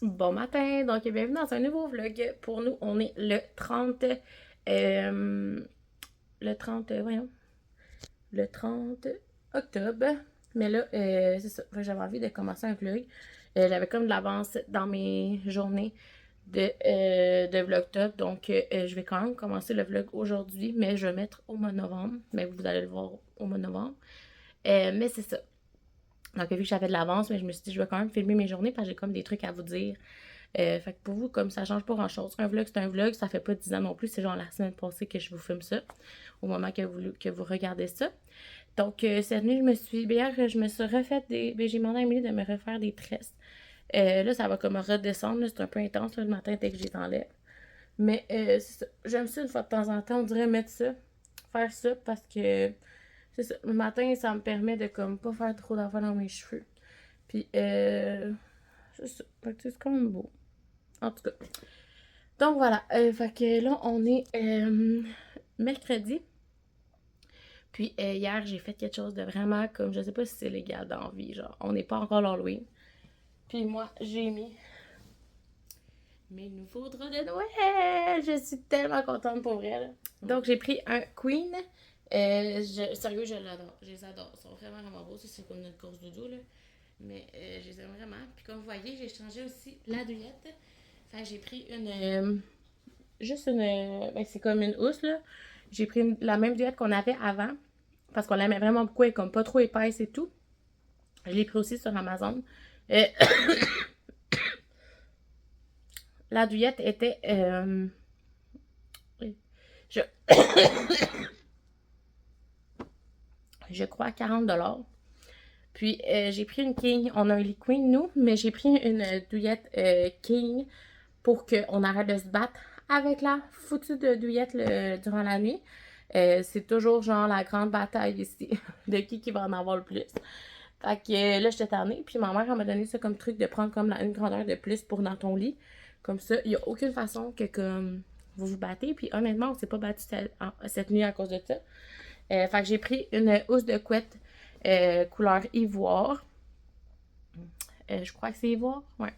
Bon matin, donc bienvenue dans un nouveau vlog. Pour nous, on est le 30, le 30, voyons, le 30 octobre. Mais là, c'est ça, j'avais envie de commencer un vlog. J'avais comme de l'avance dans mes journées de vlogtop, donc je vais quand même commencer le vlog aujourd'hui, mais je vais mettre au mois de novembre. Mais vous allez le voir au mois de novembre. Mais c'est ça. Donc, vu que j'avais de l'avance, mais je me suis dit, je vais quand même filmer mes journées parce que j'ai comme des trucs à vous dire. Fait que pour vous, comme ça change pas grand chose. Un vlog, c'est un vlog, ça fait pas 10 ans non plus. C'est genre la semaine passée que je vous filme ça, au moment que vous regardez ça. Donc, cette nuit, hier, je me suis refait j'ai demandé à Emily de me refaire des tresses. Là, ça va comme redescendre, c'est un peu intense là, le matin dès que je les enlève. Mais c'est ça. J'aime ça une fois de temps en temps, on dirait mettre ça, faire ça, parce que c'est ça. Le matin, ça me permet de comme pas faire trop d'affaires dans mes cheveux. Puis, c'est ça. Fait que c'est quand même beau. En tout cas. Donc voilà. Fait que là, on est mercredi. Puis hier, j'ai fait quelque chose de vraiment comme, je sais pas si c'est légal dans la vie, genre, on n'est pas encore l'Halloween. Puis moi, j'ai mis mes nouveaux draps de Noël. Je suis tellement contente pour vrai, là. Donc j'ai pris un Queen. Sérieux, je l'adore. Je les adore. Ils sont vraiment, vraiment beaux. Ça, c'est comme notre course doudou, là. Mais je les aime vraiment. Puis comme vous voyez, j'ai changé aussi la douillette. Fait que j'ai pris juste une. Ben, c'est comme une housse, là. J'ai pris la même douillette qu'on avait avant. Parce qu'on l'aimait vraiment beaucoup. Elle est comme pas trop épaisse et tout. Je l'ai pris aussi sur Amazon. Euh, la douillette était. Je, je crois à 40$. Puis j'ai pris une king. On a un lit queen, nous, mais j'ai pris une douillette king pour qu'on arrête de se battre avec la foutue de douillette durant la nuit. C'est toujours genre la grande bataille ici de qui va en avoir le plus. Fait que là, j'étais tannée. Puis ma mère, elle m'a donné ça comme truc de prendre comme une grandeur de plus pour dans ton lit. Comme ça, il n'y a aucune façon que comme vous vous battez. Puis honnêtement, on s'est pas battu cette nuit à cause de ça. Fait que j'ai pris une housse de couette couleur ivoire. Je crois que c'est ivoire. Ouais.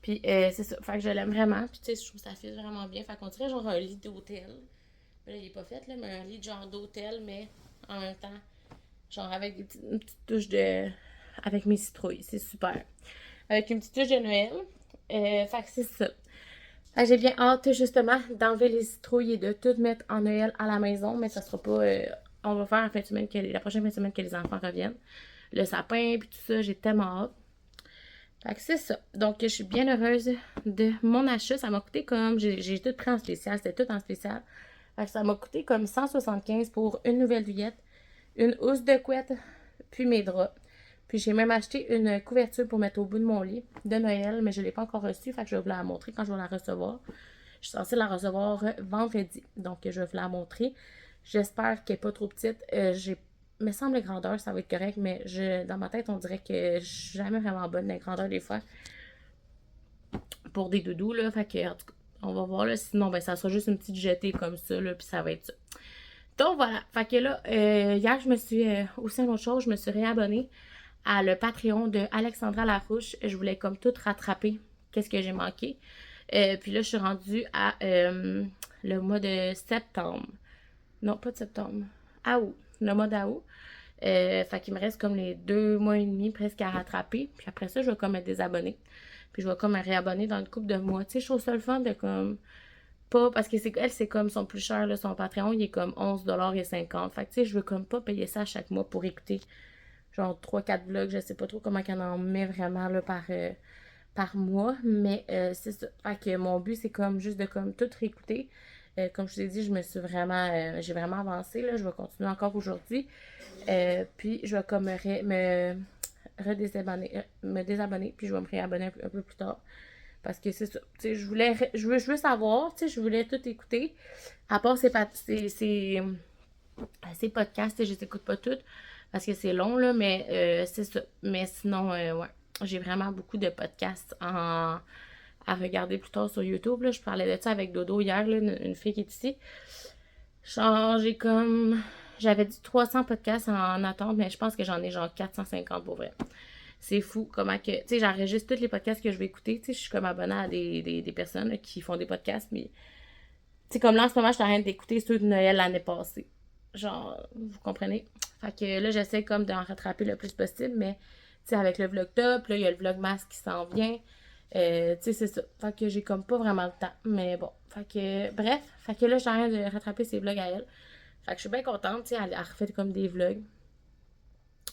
Puis c'est ça. Fait que je l'aime vraiment. Puis tu sais, je trouve que ça fit vraiment bien. Fait qu'on dirait genre un lit d'hôtel. Là, il est pas fait, là, mais un lit genre d'hôtel, mais en même temps, genre avec une petite touche de. Avec mes citrouilles. C'est super. Avec une petite touche de Noël. Fait que c'est ça. Fait que j'ai bien hâte, justement, d'enlever les citrouilles et de tout mettre en Noël à la maison, mais ça sera pas. On va faire la prochaine fin de semaine que les enfants reviennent. Le sapin, puis tout ça, j'ai tellement hâte. Fait que c'est ça. Donc, je suis bien heureuse de mon achat. Ça m'a coûté comme. J'ai tout pris en spécial. C'était tout en spécial. Fait que ça m'a coûté comme 175 pour une nouvelle douillette, une housse de couette, puis mes draps. Puis j'ai même acheté une couverture pour mettre au bout de mon lit de Noël, mais je ne l'ai pas encore reçue. Fait que je vais vous la montrer quand je vais la recevoir. Je suis censée la recevoir vendredi. Donc, je vais vous la montrer. J'espère qu'elle n'est pas trop petite. Me semble les grandeurs, ça va être correct, mais dans ma tête, on dirait que je suis jamais vraiment bonne les grandeurs des fois pour des doudous, là. Fait que, en tout cas, on va voir, là. Sinon, ben, ça sera juste une petite jetée comme ça, là, puis ça va être ça. Donc, voilà. Fait que là, hier, je me suis, aussi une autre chose, je me suis réabonnée à le Patreon de Alexandra Larouche. Je voulais comme tout rattraper, qu'est-ce que j'ai manqué. Puis là, je suis rendue à le mois de septembre. Non, pas de septembre. À août. Le mois d'août. Fait qu'il me reste comme les 2 mois et demi presque à rattraper. Puis après ça, je vais comme me désabonner. Puis je vais comme me réabonner dans une couple de mois. Tu sais, je trouve ça le fun de comme. Pas. Parce que c'est comme son plus cher, là, son Patreon, il est comme 11,50$. Fait que tu sais, je veux comme pas payer ça à chaque mois pour écouter genre 3-4 vlogs. Je sais pas trop comment qu'on en met vraiment là par mois. Mais c'est ça. Fait que mon but, c'est comme juste de comme tout réécouter. Comme je vous ai dit, j'ai vraiment avancé, là. Je vais continuer encore aujourd'hui. Puis je vais comme me désabonner, puis je vais me réabonner un peu plus tard. Parce que c'est ça. Tu sais, je veux savoir, tu sais, je voulais tout écouter. À part ces podcasts, je les écoute pas toutes parce que c'est long, là, mais c'est ça. Mais sinon, ouais, j'ai vraiment beaucoup de podcasts à regarder plus tard sur YouTube. Là. Je parlais de ça avec Dodo hier, là, une fille qui est ici. Genre, j'avais dit 300 podcasts en attente, mais je pense que j'en ai genre 450 pour vrai. C'est fou comment que... Tu sais, j'enregistre tous les podcasts que je vais écouter. Tu sais, je suis comme abonnée à des personnes là, qui font des podcasts, mais... Tu sais, comme là, en ce moment, je suis en train d'écouter ceux de Noël l'année passée. Genre, vous comprenez? Fait que là, j'essaie comme d'en rattraper le plus possible, mais... Tu sais, avec le vlog top, là, il y a le vlog masque qui s'en vient. Tu sais, c'est ça. Fait que j'ai comme pas vraiment le temps. Mais bon. Fait que, bref. Fait que là, j'ai rien de rattraper ses vlogs à elle. Fait que je suis bien contente, tu sais, elle refait comme des vlogs.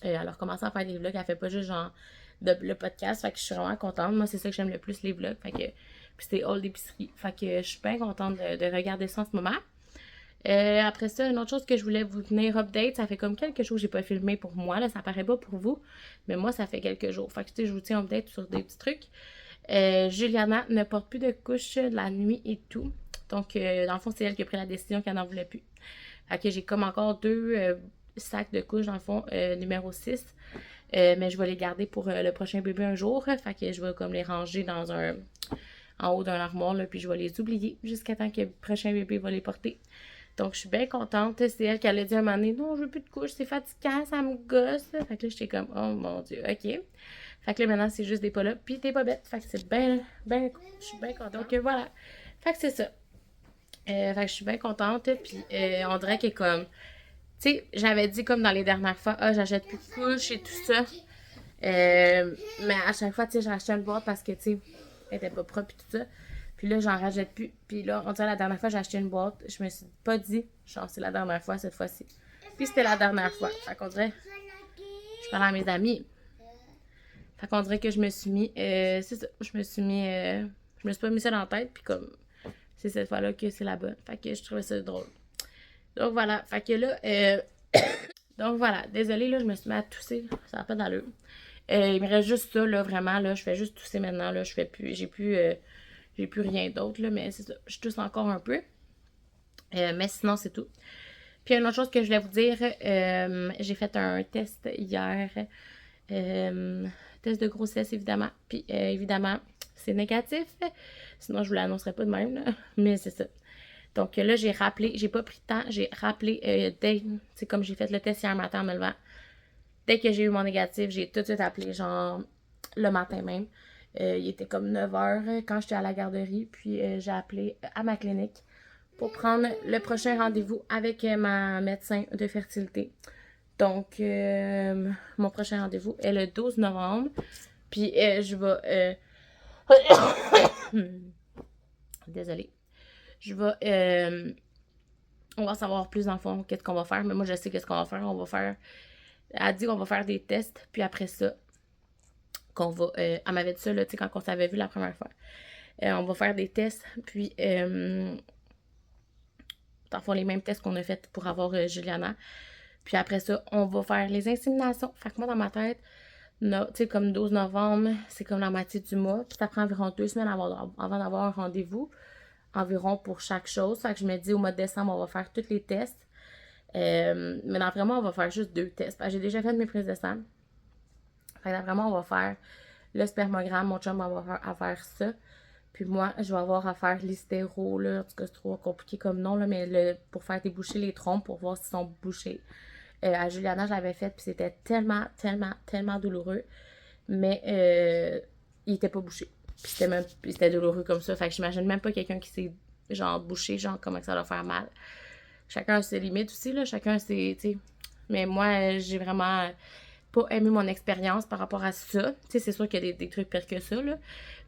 Elle a recommencé à faire des vlogs, elle fait pas juste genre le podcast. Fait que je suis vraiment contente. Moi, c'est ça que j'aime le plus, les vlogs. Fait que, puis c'est all d'épicerie. Fait que je suis bien contente de regarder ça en ce moment. Après ça, une autre chose que je voulais vous tenir update, ça fait comme quelques jours que j'ai pas filmé pour moi, là, ça paraît pas pour vous, mais moi, ça fait quelques jours. Fait que, tu sais, je vous tiens update sur des petits trucs. Juliana ne porte plus de couche la nuit et tout. Donc, dans le fond, c'est elle qui a pris la décision qu'elle n'en voulait plus. Fait que j'ai comme encore deux sacs de couches, dans le fond, numéro 6. Mais je vais les garder pour le prochain bébé un jour. Fait que je vais comme les ranger en haut d'un armoire, là, puis je vais les oublier jusqu'à temps que le prochain bébé va les porter. Donc, je suis bien contente. C'est elle qui a dit à un moment donné, non, je veux plus de couches, c'est fatigant, ça me gosse. Fait que là, j'étais comme, oh mon Dieu, ok. Fait que là, maintenant, c'est juste des pas là, puis des pas bêtes. Fait que c'est bien, bien, je suis bien contente. Donc, voilà. Fait que c'est ça. Fait que je suis bien contente, puis on dirait que comme, tu sais, j'avais dit comme dans les dernières fois, ah, j'achète plus de couches et tout ça. Mais à chaque fois, tu sais, j'achetais une boîte parce que, tu sais, elle était pas propre et tout ça. Puis là, j'en rachète plus. Puis là, on dirait la dernière fois, j'ai acheté une boîte. Je me suis pas dit, genre, c'est la dernière fois cette fois-ci. Puis c'était la dernière fois. Fait qu'on dirait, je parlais à mes amis. Fait qu'on dirait que je me suis mis, c'est ça, je me suis pas mis ça dans la tête. Puis comme, c'est cette fois-là que c'est la bonne. Fait que je trouvais ça drôle. Donc voilà, fait que là, donc voilà, désolée, là, je me suis mis à tousser. Ça n'a pas d'allure. Il me reste juste ça, là, vraiment, là, je fais juste tousser maintenant, là, je fais plus, j'ai plus rien d'autre, là, mais c'est ça, je tousse encore un peu. Mais sinon, c'est tout. Puis, une autre chose que je voulais vous dire, j'ai fait un test hier, test de grossesse, évidemment. Puis, évidemment, c'est négatif, sinon je vous l'annoncerai pas de même, là, mais c'est ça. Donc là, j'ai rappelé, j'ai pas pris de temps, j'ai rappelé dès, c'est comme j'ai fait le test hier matin en me levant. Dès que j'ai eu mon négatif, j'ai tout de suite appelé, genre, le matin même. Il était comme 9h quand j'étais à la garderie, puis j'ai appelé à ma clinique pour prendre le prochain rendez-vous avec ma médecin de fertilité. Donc, mon prochain rendez-vous est le 12 novembre. Puis, je vais... Désolée. Je vais... on va savoir plus dans le fond qu'est-ce qu'on va faire. Mais moi, je sais qu'est-ce qu'on va faire. On va faire... Elle a dit qu'on va faire des tests. Puis après ça, qu'on va... elle m'avait dit ça, là, tu sais, quand on s'avait vu la première fois. On va faire des tests. Puis... dans le fond, les mêmes tests qu'on a fait pour avoir Juliana. Puis après ça, on va faire les inséminations. Fait que moi, dans ma tête, tu sais, comme 12 novembre, c'est comme la moitié du mois. Puis ça prend environ 2 semaines avant d'avoir un rendez-vous. Environ pour chaque chose. Fait que je me dis, au mois de décembre, on va faire tous les tests. Mais d'après moi, on va faire juste 2 tests. J'ai déjà fait mes prises de sang. Fait que d'après moi, on va faire le spermogramme. Mon chum va à faire ça. Puis moi, je vais avoir à faire l'hystéro, là. En tout cas, c'est trop compliqué comme nom, là. Mais pour faire déboucher les trompes, pour voir s'ils sont bouchés. À Juliana, je l'avais fait, puis c'était tellement, tellement, tellement douloureux. Mais il était pas bouché. Puis c'était douloureux comme ça. Fait que j'imagine même pas quelqu'un qui s'est, genre, bouché, genre, comment ça va faire mal. Chacun a ses limites aussi, là. Chacun a ses, tu sais. Mais moi, j'ai vraiment pas aimé mon expérience par rapport à ça. Tu sais, c'est sûr qu'il y a des trucs pires que ça, là.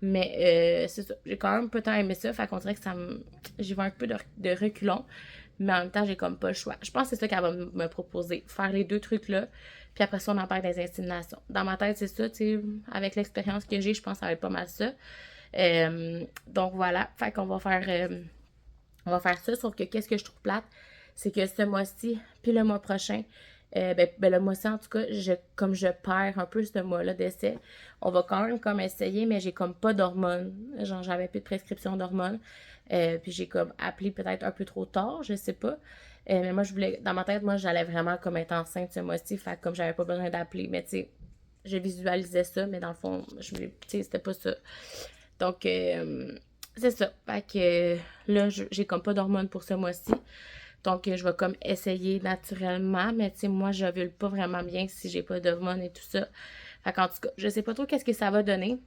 Mais c'est ça. J'ai quand même pas tant aimé ça. Fait qu'on dirait que j'y vais un peu de reculons. Mais en même temps, j'ai comme pas le choix. Je pense que c'est ça qu'elle va me proposer. Faire les 2 trucs-là. Puis après ça, on en parle des inséminations. Dans ma tête, c'est ça, tu sais. Avec l'expérience que j'ai, je pense que ça va être pas mal ça. Donc voilà. Fait qu'on va faire... on va faire ça. Sauf que qu'est-ce que je trouve plate, c'est que ce mois-ci, puis le mois prochain, le mois-ci, en tout cas, comme je perds un peu ce mois-là d'essai, on va quand même comme essayer, mais j'ai comme pas d'hormones. Genre, j'avais plus de prescription d'hormones. Puis j'ai comme appelé peut-être un peu trop tard, je sais pas. Mais moi, dans ma tête, moi, j'allais vraiment comme être enceinte ce mois-ci. Fait comme j'avais pas besoin d'appeler. Mais tu sais, je visualisais ça, mais dans le fond, tu sais, c'était pas ça. Donc, c'est ça. Fait que là, j'ai comme pas d'hormones pour ce mois-ci. Donc, je vais comme essayer naturellement. Mais tu sais, moi, je ne pas vraiment bien si j'ai pas d'hormones et tout ça. Fait qu'en tout cas, je sais pas trop qu'est-ce que ça va donner.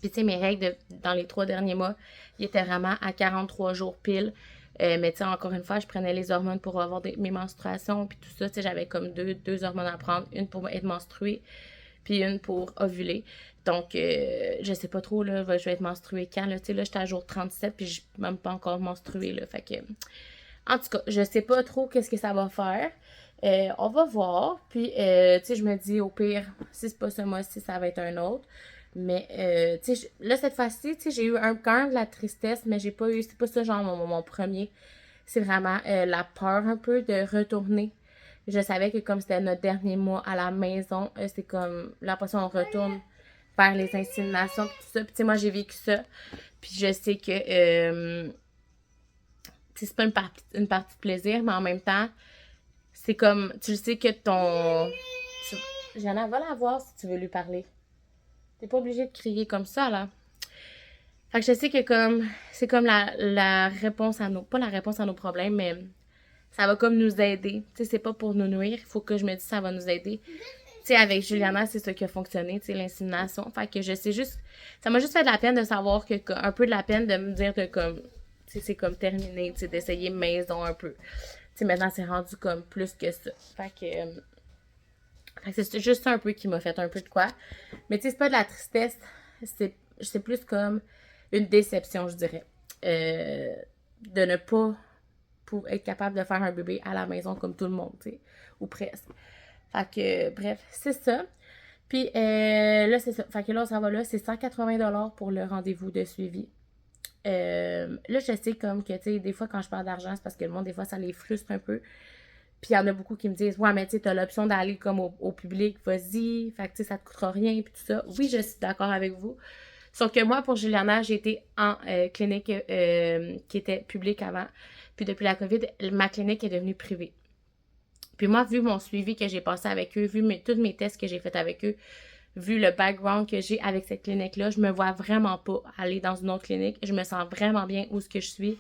Puis tu sais, mes règles dans les 3 derniers mois, ils étaient vraiment à 43 jours pile. Mais tu sais, encore une fois, je prenais les hormones pour avoir mes menstruations, puis tout ça. Tu sais, j'avais comme deux hormones à prendre. Une pour être menstruée, puis une pour ovuler. Donc, je sais pas trop, là, je vais être menstruée quand, là. Tu sais, là, j'étais à jour 37, puis je suis même pas encore menstruée, là. Fait que, en tout cas, je sais pas trop qu'est-ce que ça va faire. On va voir. Puis, tu sais, je me dis, au pire, si c'est pas ce mois-ci, ça va être un autre. Mais, tu sais, là, cette fois-ci, tu sais, j'ai eu quand même de la tristesse, mais j'ai pas eu, c'est pas ça, genre, mon premier. C'est vraiment la peur un peu de retourner. Je savais que comme c'était notre dernier mois à la maison, c'est comme, l'impression on retourne faire les inséminations, pis tout ça. Puis, tu sais, moi, j'ai vécu ça. Puis, je sais que, tu sais, c'est pas une partie de plaisir, mais en même temps, c'est comme, tu sais que ton... J'en ai, va la voir si tu veux lui parler. T'es pas obligé de crier comme ça, là. Fait que je sais que comme, c'est comme la réponse à nos, pas la réponse à nos problèmes, mais ça va comme nous aider. Tu sais, c'est pas pour nous nuire, il faut que je me dise ça va nous aider. Tu sais, avec Juliana, c'est ça qui a fonctionné, tu sais, l'insémination. Fait que je sais juste, ça m'a juste fait de la peine de savoir que, un peu de la peine de me dire que comme, tu sais, c'est comme terminé, tu sais, d'essayer maison un peu. Tu sais, maintenant, c'est rendu comme plus que ça. Fait que c'est juste ça un peu qui m'a fait un peu de quoi. Mais tu sais, c'est pas de la tristesse, c'est plus comme une déception, je dirais. De ne pas être capable de faire un bébé à la maison comme tout le monde, tu sais, ou presque. Fait que, bref, c'est ça. Puis là, c'est ça. Fait que là, ça va là, c'est 180$ pour le rendez-vous de suivi. Là, je sais comme que, tu sais, des fois, quand je parle d'argent, c'est parce que le monde, des fois, ça les frustre un peu. Puis il y en a beaucoup qui me disent, ouais, mais tu sais, t'as l'option d'aller comme au public, vas-y, fait que tu sais, ça te coûtera rien, puis tout ça. Oui, je suis d'accord avec vous. Sauf que moi, pour Juliana, j'ai été en clinique qui était publique avant. Puis depuis la COVID, ma clinique est devenue privée. Puis moi, vu mon suivi que j'ai passé avec eux, vu tous mes tests que j'ai fait avec eux, vu le background que j'ai avec cette clinique-là, je me vois vraiment pas aller dans une autre clinique. Je me sens vraiment bien où ce que je suis.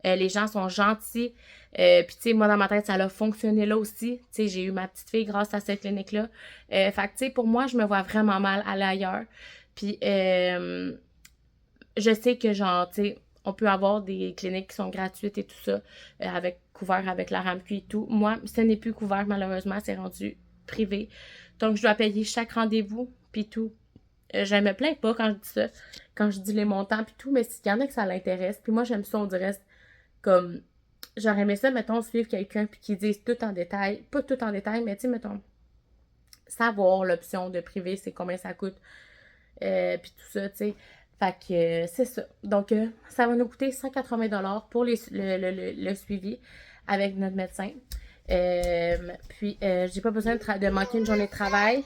Les gens sont gentils. Puis, tu sais, moi, dans ma tête, ça a fonctionné là aussi. Tu sais, j'ai eu ma petite fille grâce à cette clinique-là. Fait que, tu sais, pour moi, je me vois vraiment mal aller ailleurs. Puis, je sais que, genre, tu sais, on peut avoir des cliniques qui sont gratuites et tout ça, couvert avec la RAMQ et tout. Moi, ce n'est plus couvert, malheureusement, c'est rendu privé. Donc, je dois payer chaque rendez-vous, puis tout. Je me plains pas quand je dis ça, quand je dis les montants, puis tout, mais s'il y en a que ça l'intéresse, puis moi, j'aime ça, on dirait, comme, j'aurais aimé ça, mettons, suivre quelqu'un, puis qui dise tout en détail, pas tout en détail, mais tu sais, mettons, savoir l'option de privé, c'est combien ça coûte, puis tout ça, tu sais. Fait que c'est ça. Donc, ça va nous coûter 180$ pour le suivi avec notre médecin. Puis, j'ai pas besoin de manquer une journée de travail.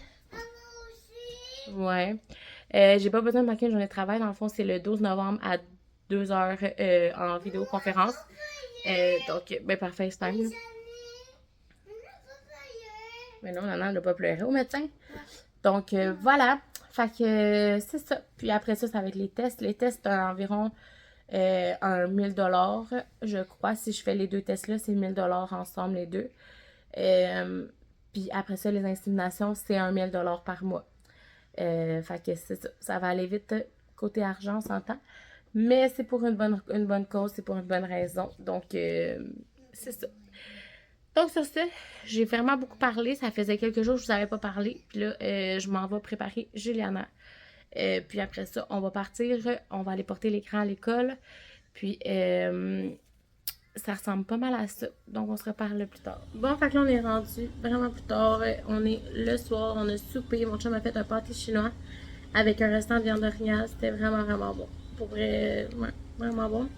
Ouais. J'ai pas besoin de manquer une journée de travail. Dans le fond, c'est le 12 novembre à 2h en vidéoconférence. Donc, ben parfait, c'est time. Mais non, elle n'a pas pleuré au médecin. Donc, voilà. Fait que c'est ça. Puis après ça, ça va être les tests. Les tests, c'est environ un 1000$, je crois. Si je fais les deux tests-là, c'est 1000$ ensemble, les deux. Puis après ça, les inséminations, c'est 1000$ par mois. Fait que c'est ça. Ça va aller vite côté argent, on s'entend. Mais c'est pour une bonne cause, c'est pour une bonne raison. Donc, c'est ça. Donc, sur ce, j'ai vraiment beaucoup parlé. Ça faisait quelques jours que je vous avais pas parlé. Puis là, je m'en vais préparer Juliana. Puis après ça, on va partir. On va aller porter l'écran à l'école. Puis, ça ressemble pas mal à ça. Donc, on se reparle plus tard. Bon, fait que là, on est rendu vraiment plus tard. On est le soir, on a soupé. Mon chum a fait un pâté chinois avec un restant de viande orignale. C'était vraiment, vraiment bon. Pour vrai, ouais, vraiment bon.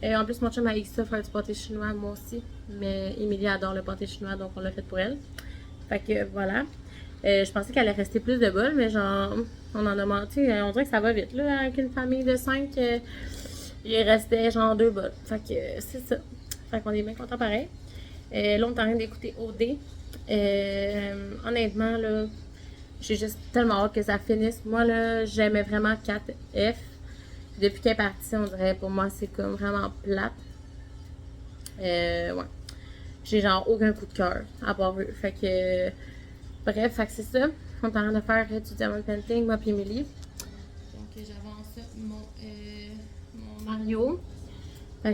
Et en plus, mon chum a eu ça faire du pâté chinois, moi aussi. Mais Émilie adore le pâté chinois, donc on l'a fait pour elle. Fait que voilà. Je pensais qu'elle allait rester plus de bol, mais genre, on en a menti. On dirait que ça va vite, là, avec une famille de 5. Il restait genre 2 bols. Fait que c'est ça. Fait qu'on est bien contents pareil. Là, on est en train d'écouter OD. Honnêtement, là, j'ai juste tellement hâte que ça finisse. Moi, là, j'aimais vraiment 4F. Depuis qu'elle est partie, on dirait, pour moi, c'est comme vraiment plate. Ouais. J'ai genre aucun coup de cœur à part eux. Fait que, bref, fait que c'est ça. On est en train de faire du diamond painting, moi et Emily. Donc j'avance mon Mario.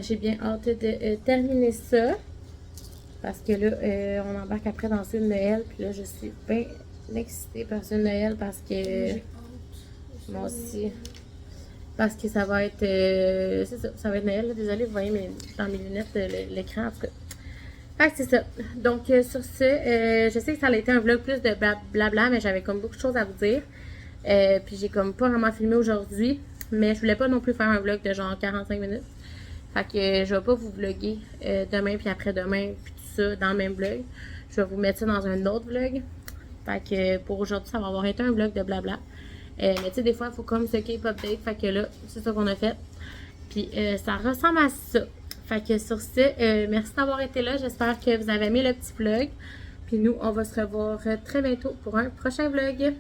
J'ai bien hâte de terminer ça. Parce que là, on embarque après dans une Noël. Puis là, je suis bien excitée par une Noël parce que... Moi aussi. Parce que ça va être... c'est ça, ça va être Noël. Là. Désolée, vous voyez dans mes lunettes l'écran, en tout cas. Fait que c'est ça. Donc, sur ce, je sais que ça a été un vlog plus de blabla, mais j'avais comme beaucoup de choses à vous dire. Puis j'ai comme pas vraiment filmé aujourd'hui. Mais je voulais pas non plus faire un vlog de genre 45 minutes. Fait que je vais pas vous vlogger demain puis après-demain puis tout ça dans le même vlog. Je vais vous mettre ça dans un autre vlog. Fait que pour aujourd'hui, ça va avoir été un vlog de blabla. Mais tu sais, des fois, il faut comme ce keep update. Fait que là, c'est ça qu'on a fait. Puis ça ressemble à ça. Fait que sur ce, merci d'avoir été là. J'espère que vous avez aimé le petit vlog. Puis nous, on va se revoir très bientôt pour un prochain vlog.